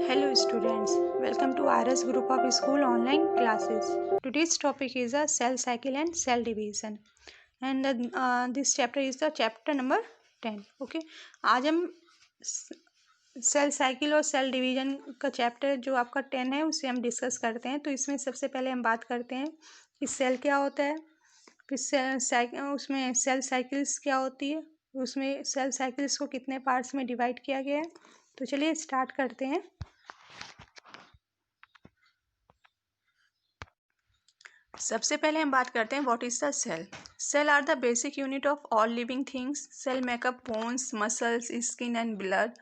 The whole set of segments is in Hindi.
Hello students, welcome to RS Group of School online classes. Today's topic is a cell cycle and cell division and this chapter is the chapter number 10. Okay, आज हम सेल साइकिल और सेल डिवीजन का चैप्टर जो आपका 10 है उसे हम डिस्कस करते हैं। तो इसमें सबसे पहले हम बात करते हैं कि सेल क्या होता है, फिर उसमें सेल साइकिल्स क्या होती है, उसमें सेल साइकिल्स को कितने पार्ट्स में डिवाइड किया गया है। तो चलिए स्टार्ट करते हैं। सबसे पहले हम बात करते हैं what is the cell. Cell are the basic unit of all living things. Cell makeup bones, muscles, skin and blood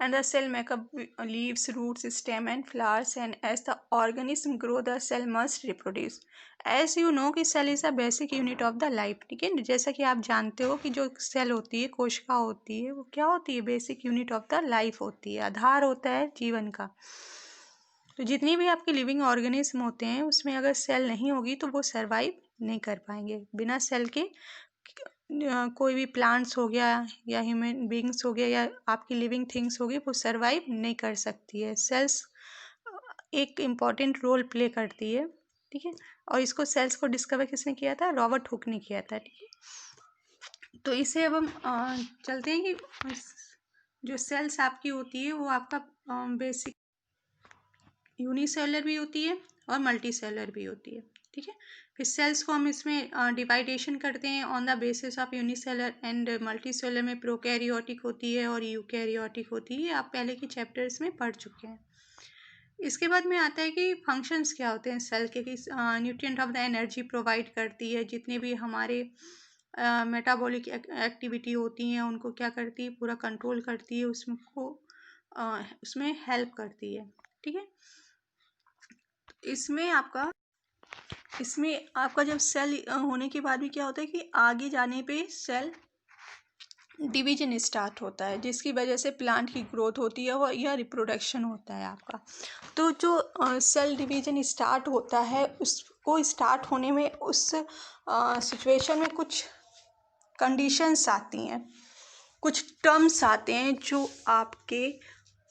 and the cell makeup leaves, roots, stem and flowers and as the organism grow the cell must reproduce. As you know कि cell is the basic unit of the life. ठीक है, जैसा कि आप जानते हो कि जो सेल होती है, कोशिका होती है, वो क्या होती है, basic unit of the life होती है, आधार होता है जीवन का। तो जितनी भी आपके लिविंग ऑर्गेनिज्म होते हैं उसमें अगर सेल नहीं होगी तो वो सरवाइव नहीं कर पाएंगे। बिना सेल के कोई भी प्लांट्स हो गया या ह्यूमन बींग्स हो गया या आपकी लिविंग थिंग्स होगी वो सरवाइव नहीं कर सकती है। सेल्स एक इम्पॉर्टेंट रोल प्ले करती है। ठीक है, और इसको सेल्स को डिस्कवर किसने किया था? रॉबर्ट हुक ने किया था। ठीक है, तो इसे अब हम चलते हैं कि जो सेल्स आपकी होती है वो आपका बेसिक यूनिसेलुलर भी होती है और मल्टी सेलुलर भी होती है। ठीक है, फिर सेल्स को हम इसमें डिवाइडेशन करते हैं on the basis of unicellular and multi cellular में प्रोकैरियोटिक होती है और यूकैरियोटिक होती है। आप पहले के चैप्टर्स में पढ़ चुके हैं। इसके बाद में आता है कि फंक्शंस क्या होते हैं सेल के, कि nutrient of the energy provide करती है। जितने भी हमारे मेटाबॉलिक एक्टिविटी होती हैं उनको क्या करती है, पूरा कंट्रोल करती है, उसमें हेल्प करती है। ठीक है, इसमें आपका जब सेल होने के बाद भी क्या होता है कि आगे जाने पे सेल डिवीजन स्टार्ट होता है, जिसकी वजह से प्लांट की ग्रोथ होती है और या रिप्रोडक्शन होता है आपका। तो जो सेल डिवीजन स्टार्ट होता है उसको स्टार्ट होने में उस सिचुएशन में कुछ कंडीशंस आती हैं, कुछ टर्म्स आते हैं जो आपके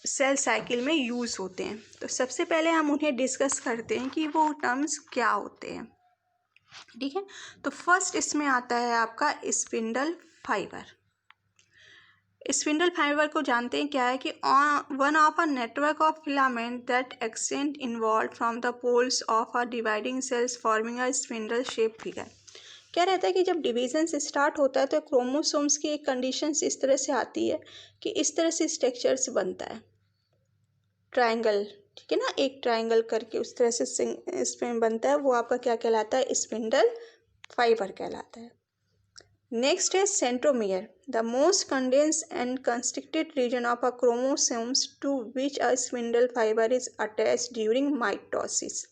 सेल साइकिल में यूज़ होते हैं। तो सबसे पहले हम उन्हें डिस्कस करते हैं कि वो टर्म्स क्या होते हैं। ठीक है, तो फर्स्ट इसमें आता है आपका स्पिंडल फाइबर। स्पिंडल फाइबर को जानते हैं क्या है कि one of a network of filament that extend involve from the poles of a dividing cells forming a spindle shape figure. क्या रहता है कि जब डिवीजन से स्टार्ट होता है तो क्रोमोसोम्स की एक कंडीशंस इस तरह से आती है कि इस तरह से स्ट्रक्चर्स बनता है, ट्रायंगल। ठीक है ना, एक ट्रायंगल करके उस तरह से इसमें बनता है, वो आपका क्या कहलाता है? स्पिंडल फाइबर कहलाता है। नेक्स्ट है centromere, the most condensed and constricted region of a chromosomes to which a spindle fibre is attached during mitosis.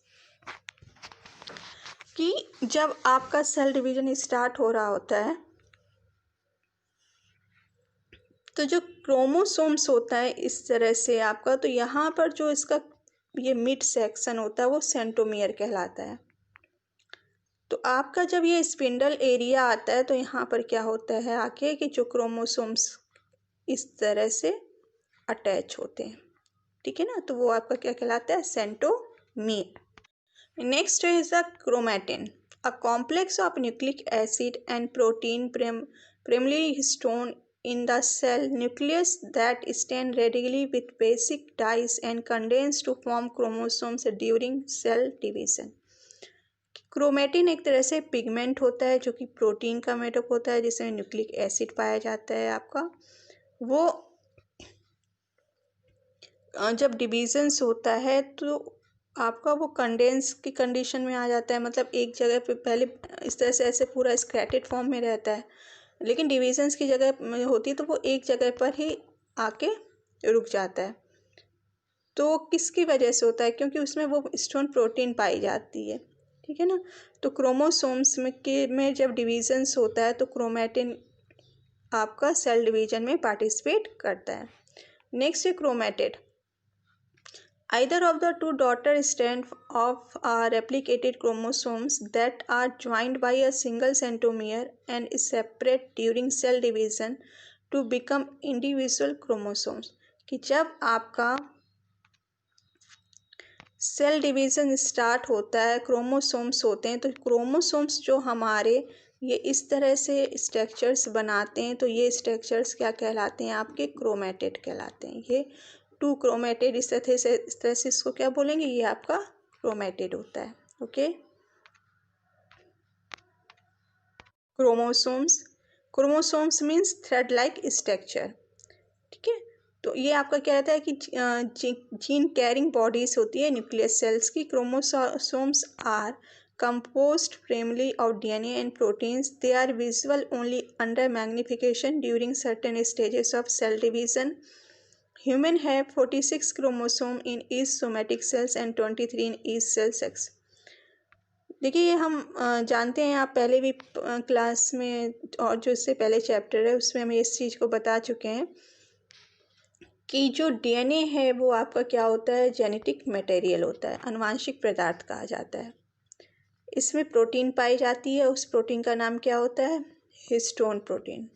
कि जब आपका सेल डिवीजन स्टार्ट हो रहा होता है तो जो क्रोमोसोम्स होता है इस तरह से आपका, तो यहाँ पर जो इसका ये मिड सेक्शन होता है वो सेंट्रोमियर कहलाता है। तो आपका जब ये स्पिंडल एरिया आता है तो यहाँ पर क्या होता है आके कि जो क्रोमोसोम्स इस तरह से अटैच होते हैं। ठीक है ना, तो वो आपका क्या कहलाता है? Centromere. Next is the chromatin, a complex of nucleic acid and protein primarily stored in the cell nucleus that stand readily with basic dyes and condense to form chromosomes during cell division। Chromatin एक तरह से पिगमेंट होता है जो कि प्रोटीन का मेडअप होता है जिसमें न्यूक्लिक एसिड पाया जाता है आपका। वो जब डिवीजन्स होता है तो आपका वो कंडेंस की कंडीशन में आ जाता है, मतलब एक जगह पे पहले इस तरह से ऐसे पूरा स्क्रैटेड फॉर्म में रहता है, लेकिन डिवीजन्स की जगह में होती है तो वो एक जगह पर ही आके रुक जाता है। तो किसकी वजह से होता है? क्योंकि उसमें वो स्टोन प्रोटीन पाई जाती है। ठीक है ना, तो क्रोमोसोम्स में जब डिवीजन्स होता है तो क्रोमैटिन आपका सेल डिवीजन में पार्टिसिपेट करता है। नेक्स्ट है chromatid, either of the two daughter strands of replicated chromosomes that are joined by a single centromere and separate during cell division to become individual chromosomes। कि जब आपका सेल डिवीज़न स्टार्ट होता है, क्रोमोसोम्स होते हैं, तो क्रोमोसोम्स जो हमारे ये इस तरह से स्ट्रक्चर्स बनाते हैं, तो ये स्ट्रक्चर्स क्या कहलाते हैं आपके? क्रोमेटिड कहलाते हैं। ये 2 क्रोमेटिड इस तरह से इसको क्या बोलेंगे? ये आपका क्रोमेटिड होता है। Okay, chromosomes means thread like structure. ठीक है, तो ये आपका क्या रहता है कि जीन कैरिंग बॉडीज होती है न्यूक्लियस सेल्स की। Chromosomes are composed primarily of DNA and proteins. They are visible only under magnification during certain stages of cell division. Human have 46 chromosomes in each somatic cells and 23 in each cell sex. देखिए, ये हम जानते हैं, आप पहले भी क्लास में और जो इससे पहले चैप्टर है उसमें हम इस चीज़ को बता चुके हैं कि जो डीएनए है वो आपका क्या होता है? जेनेटिक मटेरियल होता है, आनुवांशिक पदार्थ कहा जाता है। इसमें प्रोटीन पाई जाती है, उस प्रोटीन का नाम क्या होता है? Histone protein.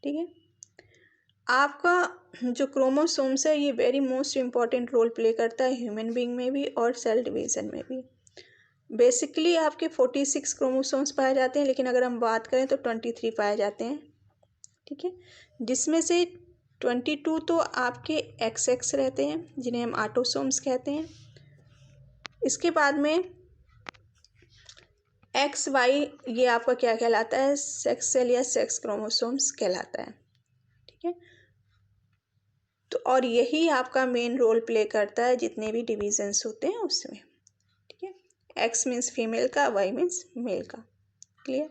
ठीक है, आपका जो क्रोमोसोम्स है ये very most important role play करता है ह्यूमन बीइंग में भी और सेल डिवीज़न में भी। बेसिकली आपके 46 क्रोमोसोम्स पाए जाते हैं, लेकिन अगर हम बात करें तो 23 पाए जाते हैं। ठीक है, जिसमें से 22 तो आपके XX रहते हैं जिन्हें हम ऑटोसोम्स कहते हैं। इसके बाद में XY ये आपका क्या कहलाता है? सेक्स सेल या सेक्स क्रोमोसोम्स कहलाता है। ठीक है, तो और यही आपका मेन रोल प्ले करता है जितने भी डिविजन्स होते हैं उसमें। ठीक है, X मीन्स फीमेल का, Y मीन्स मेल का। क्लियर?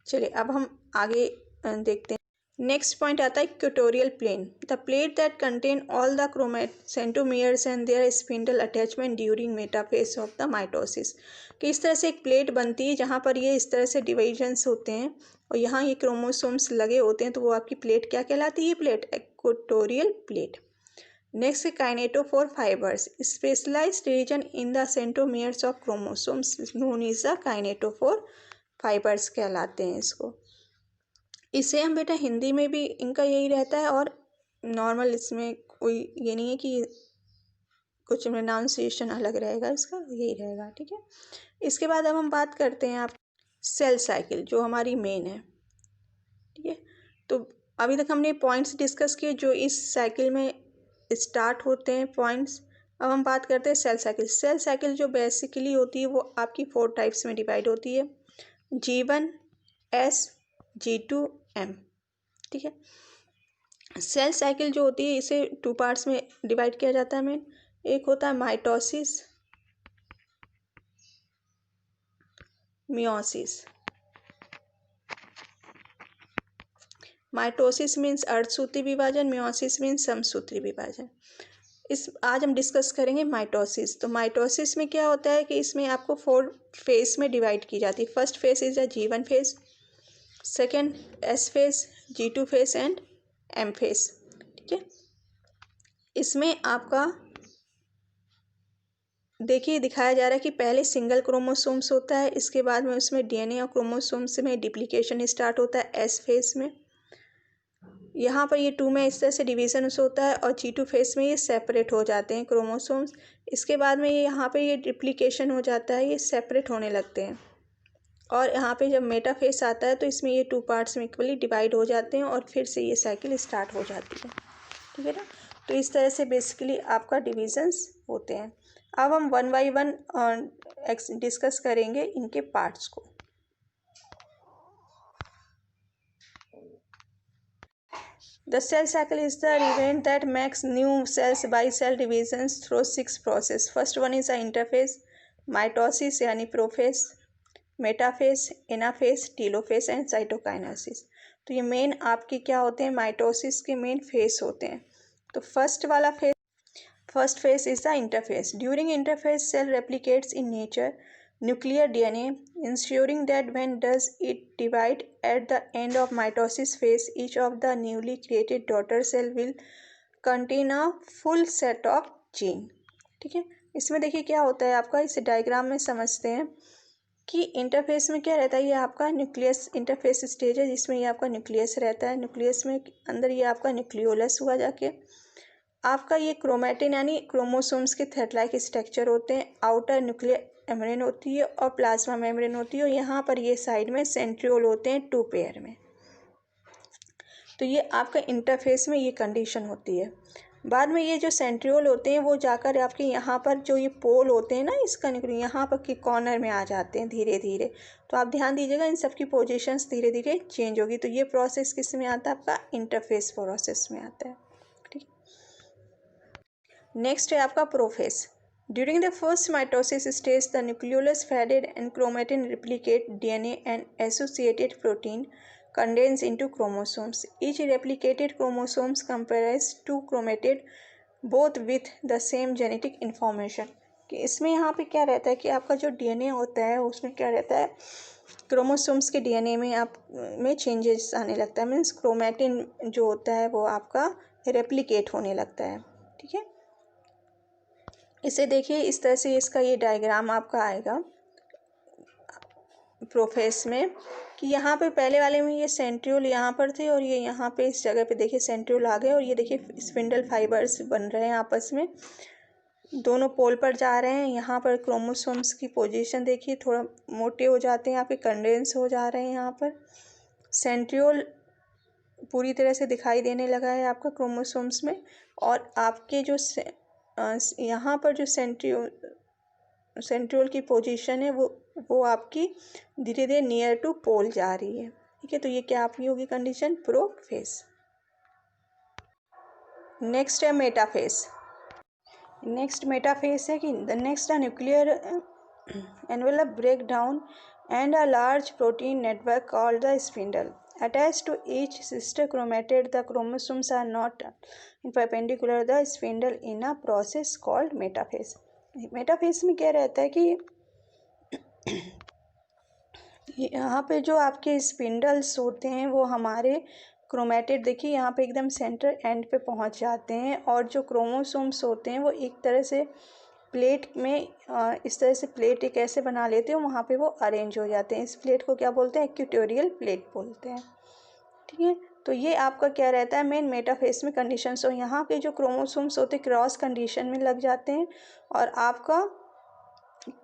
चलिए अब हम आगे देखते हैं। नेक्स्ट पॉइंट आता है equatorial plane, the plate that contain all the centromeres and their spindle attachment during metaphase of the mitosis. कि इस तरह से एक प्लेट बनती है जहाँ पर ये इस तरह से डिविजन्स होते हैं और यहाँ ये क्रोमोसोम्स लगे होते हैं, तो वो आपकी प्लेट क्या कहलाती है? Plate, equatorial plate. Next kinetochore fibres, specialised region in the centromeres of chromosomes known is the kinetochore fibres कहलाते हैं इसको। इसे हम बेटा हिंदी में भी इनका यही रहता है और नॉर्मल इसमें कोई ये नहीं है कि कुछ प्रोनाउंसिएशन अलग रहेगा, इसका यही रहेगा। ठीक है, इसके बाद अब हम बात करते हैं आप सेल साइकिल जो हमारी मेन है। ठीक है, तो अभी तक हमने पॉइंट्स डिस्कस किए जो इस साइकिल में स्टार्ट होते हैं पॉइंट्स। अब हम बात करते हैं सेल साइकिल। सेल साइकिल जो बेसिकली होती है वो आपकी 4 टाइप्स में डिवाइड होती है, G1, S, G2, M। ठीक है, सेल साइकिल जो होती है इसे 2 पार्ट्स में डिवाइड किया जाता है मेन। एक होता है माइटोसिस, मियोसिस। माइटोसिस मीन्स अर्धसूत्री विभाजन, मियोसिस मीन्स समसूत्री विभाजन। आज हम डिस्कस करेंगे माइटोसिस। तो माइटोसिस में क्या होता है कि इसमें आपको 4 फेज में डिवाइड की जाती है। First phase is a G1 phase, second S phase, G2 phase and M phase. ठीक है, इसमें आपका देखिए दिखाया जा रहा है कि पहले सिंगल क्रोमोसोम्स होता है, इसके बाद में उसमें डीएनए और क्रोमोसोम्स में डिप्लीकेशन स्टार्ट होता है S फेज में। यहाँ पर ये 2 में इस तरह से डिवीजन होता है और G2 फेज में ये सेपरेट हो जाते हैं क्रोमोसोम्स। इसके बाद में ये यहाँ पे ये डिप्लीकेशन हो जाता है, ये सेपरेट होने लगते हैं और यहाँ पे जब मेटाफेज आता है तो इसमें ये 2 पार्ट्स में इक्वली डिवाइड हो जाते हैं और फिर से ये साइकिल स्टार्ट हो जाती है। ठीक है ना, तो इस तरह से बेसिकली आपका डिविजन्स होते हैं। अब हम 1 बाई 1 डिस्कस करेंगे इनके पार्ट्स को। The cell cycle is the event that makes new cells by cell divisions through 6 process. First one is the interphase, mitosis यानी prophase, metaphase, anaphase, telophase and cytokinesis. तो ये मेन आपके क्या होते हैं? माइटोसिस के मेन फेज होते हैं। तो first phase is the interphase. During interphase, cell replicates in nature nuclear DNA, ensuring that when does it divide at the end of mitosis phase, each of the newly created daughter cell will contain a full set of gene. ठीक है, इसमें देखिए क्या होता है आपका, इस डायग्राम में समझते हैं कि इंटरफेस में क्या रहता है। ये आपका न्यूक्लियस इंटरफेस स्टेज है जिसमें ये आपका न्यूक्लियस रहता है। न्यूक्लियस में अंदर ये आपका न्यूक्लियोलस हुआ जाके, आपका ये क्रोमैटिन यानी क्रोमोसोम्स के थ्रेड लाइक स्ट्रक्चर होते हैं। आउटर न्यूक्लियर मेम्ब्रेन होती है और प्लाज्मा मेम्ब्रेन होती है, और यहाँ पर ये साइड में सेंट्रियोल होते हैं 2 पेयर में। तो ये आपका इंटरफेस में ये कंडीशन होती है। बाद में ये जो सेंट्रियोल होते हैं वो जाकर आपके यहाँ पर जो ये पोल होते हैं ना, इसका यहाँ पर के कॉर्नर में आ जाते हैं धीरे धीरे। तो आप ध्यान दीजिएगा, इन सबकी पोजीशंस धीरे धीरे चेंज होगी। तो ये प्रोसेस किस में आता है? आपका इंटरफेस प्रोसेस में आता है। ठीक। नेक्स्ट है आपका prophase. During the first mitosis stage the nucleolus faded and chromatin replicate DNA and associated protein condense into chromosomes. Each replicated chromosomes comprise 2 chromatid both with the same genetic information. कि इसमें यहाँ पे क्या रहता है कि आपका जो DNA होता है उसमें क्या रहता है, क्रोमोसोम्स के DNA में आप में चेंजेस आने लगता है। मीन्स क्रोमैटिन जो होता है वो आपका रेप्लिकेट होने लगता है। ठीक है, इसे देखिए इस तरह से इसका ये डायग्राम आपका आएगा प्रोफेस में, कि यहाँ पे पहले वाले में ये सेंट्रियोल यहाँ पर थे और ये यहाँ पे इस जगह पे देखिए सेंट्रियोल आ गए, और ये देखिए स्पिंडल फाइबर्स बन रहे हैं आपस में, दोनों पोल पर जा रहे हैं। यहाँ पर क्रोमोसोम्स की पोजीशन देखिए थोड़ा मोटे हो जाते हैं, यहाँ पे कंडेंस हो जा रहे हैं। यहाँ पर सेंट्रियोल पूरी तरह से दिखाई देने लगा है आपका क्रोमोसोम्स में, और आपके जो यहाँ पर जो सेंट्रियोल की पोजीशन है वो आपकी धीरे धीरे नियर टू पोल जा रही है। ठीक है, तो ये क्या आपकी होगी कंडीशन? प्रोफेस। नेक्स्ट है मेटाफेस। नेक्स्ट मेटाफेस है कि the next a nuclear envelope break down and a large protein network called the spindle attached to each sister chromatid. The chromosomes are not in perpendicular the spindle in a process called metaphase. Metaphase में क्या रहता है कि यहाँ पे जो आपके स्पिंडल्स होते हैं वो हमारे क्रोमैटिड देखिए यहाँ पे एकदम सेंटर एंड पे पहुँच जाते हैं, और जो क्रोमोसोम्स होते हैं वो एक तरह से प्लेट में इस तरह से प्लेट एक ऐसे बना लेते हैं, वहाँ पे वो अरेंज हो जाते हैं। इस प्लेट को क्या बोलते हैं? इक्वेटोरियल प्लेट बोलते हैं। ठीक है, तो ये आपका क्या रहता है मेन मेटाफेस में कंडीशन। सो यहाँ के जो क्रोमोसोम्स होते हैं क्रॉस कंडीशन में लग जाते हैं, और आपका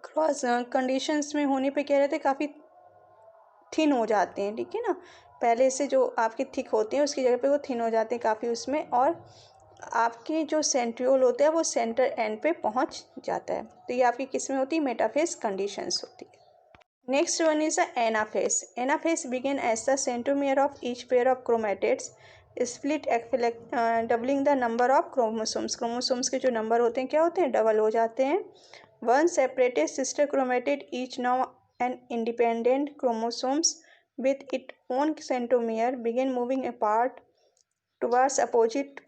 क्रॉस कंडीशंस में होने पे क्या रहते हैं, काफ़ी थिन हो जाते हैं। ठीक है ना, पहले से जो आपके थिक होते हैं उसकी जगह पे वो थिन हो जाते हैं काफ़ी उसमें, और आपके जो सेंट्रियोल होता है वो सेंटर एंड पे पहुंच जाता है। तो ये आपकी किस में होती है? मेटाफेस कंडीशंस होती है। Next one is anaphase. Anaphase begin as the centromere of each pair of chromatids split doubling the number of chromosomes. Chromosomes के जो नंबर होते हैं क्या होते हैं? डबल हो जाते हैं. One separated sister chromatid each now an independent chromosomes with its own centromere begin moving apart towards opposite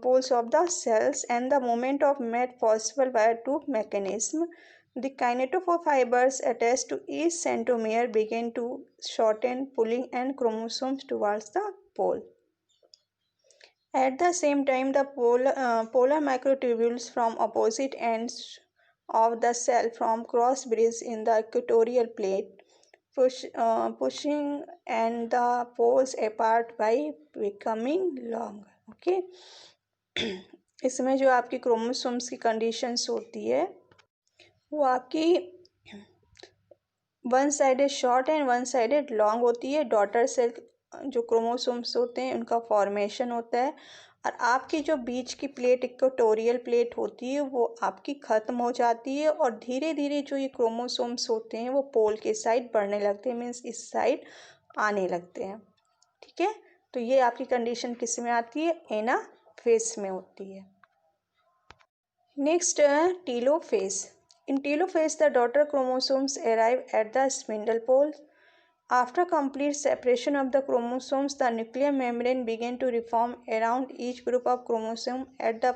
poles of the cells, and the movement of made possible by two mechanisms. The kinetophore fibers attached to each centromere begin to shorten, pulling and chromosomes towards the pole. At the same time, the polar microtubules from opposite ends of the cell form cross bridges in the equatorial plate, pushing and the poles apart by becoming longer. Okay. इसमें जो आपकी क्रोमोसोम्स की कंडीशंस होती है वो आपकी one sided short and one sided long होती है. डॉटर सेल जो क्रोमोसोम्स होते हैं उनका फॉर्मेशन होता है, और आपकी जो बीच की प्लेट इक्वेटोरियल प्लेट होती है वो आपकी ख़त्म हो जाती है, और धीरे धीरे जो ये क्रोमोसोम्स होते हैं वो पोल के साइड बढ़ने लगते हैं, मीन्स इस साइड आने लगते हैं. ठीक है, तो ये आपकी कंडीशन किस में आती है? एनाफेस में होती है. Next telophase. In telophase, the daughter chromosomes arrive at the spindle pole. After complete separation of the chromosomes, the nuclear membrane begins to reform around each group of chromosomes at the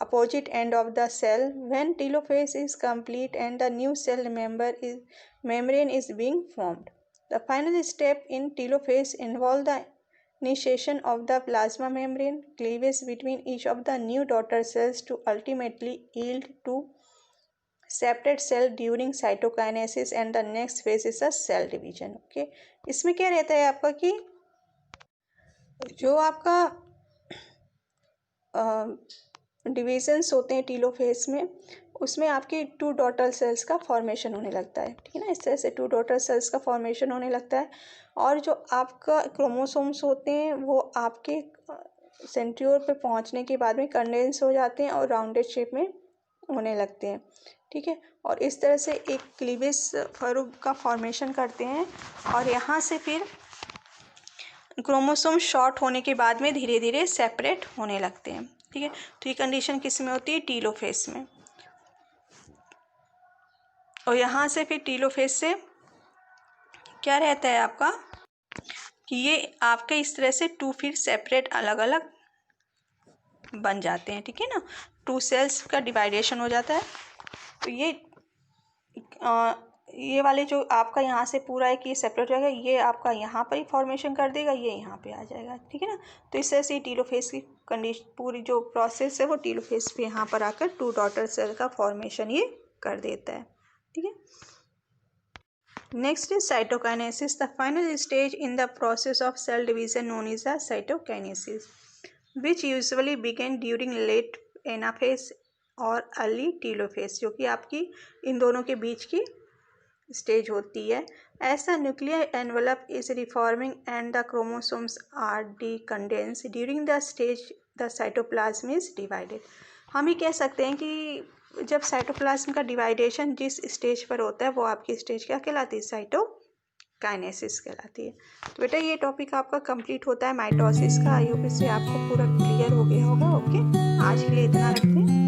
opposite end of the cell. When telophase is complete and the new cell membrane is being formed, the final step in telophase involves the initiation of the plasma membrane cleavage between each of the new daughter cells to ultimately yield to separate cell during cytokinesis and the next phase is a cell division. Okay, इसमें क्या रहता है आपका कि जो आपका डिविजन्स होते हैं टीलोफेज में, उसमें आपकी 2 डॉटर सेल्स का फॉर्मेशन होने लगता है, ठीक है ना। इस तरह से 2 डॉटर सेल्स का फॉर्मेशन होने लगता है, और जो आपका क्रोमोसोम्स होते हैं वो आपके सेंट्रियोल पे पहुंचने के बाद में कंडेंस हो जाते हैं और राउंडेड शेप में होने लगते हैं, ठीक है। और इस तरह से एक क्लीवेज फरूक का फॉर्मेशन करते हैं, और यहाँ से फिर क्रोमोसोम शॉर्ट होने के बाद में धीरे धीरे सेपरेट होने लगते हैं, ठीक है। तो ये कंडीशन किस में होती है? टीलोफेज में। और यहाँ से फिर टीलोफेज से क्या रहता है आपका कि ये आपके इस तरह से 2 फिर सेपरेट अलग अलग बन जाते हैं, ठीक है ना। 2 सेल्स का डिवाइडेशन हो जाता है। तो ये वाले जो आपका यहाँ से पूरा है कि ये सेपरेट हो जाएगा, ये आपका यहाँ पर ही फॉर्मेशन कर देगा, ये यहाँ पे आ जाएगा, ठीक है ना। तो इस तरह से टीलोफेज की कंडीशन, पूरी जो प्रोसेस है वो टीलोफेज पे यहाँ पर आकर 2 डॉटर सेल का फॉर्मेशन ये कर देता है, ठीक है। Next is cytokinesis, the final stage in the process of cell division known is the cytokinesis, which usually begin during late anaphase और अर्ली टीलोफेज, जो कि आपकी इन दोनों के बीच की स्टेज होती है। ऐसा nuclear envelope is reforming and the chromosomes are decondense during the stage the cytoplasm is divided. हम ही कह सकते हैं कि जब साइटोप्लाज्म का डिवाइडेशन जिस स्टेज पर होता है वो आपकी स्टेज क्या कहलाती है? साइटोकाइनेसिस कहलाती है। तो बेटा ये टॉपिक आपका कंप्लीट होता है माइटोसिस का। आई होप इससे आपको पूरा क्लियर हो गया होगा। ओके, आज के लिए इतना रखते हैं।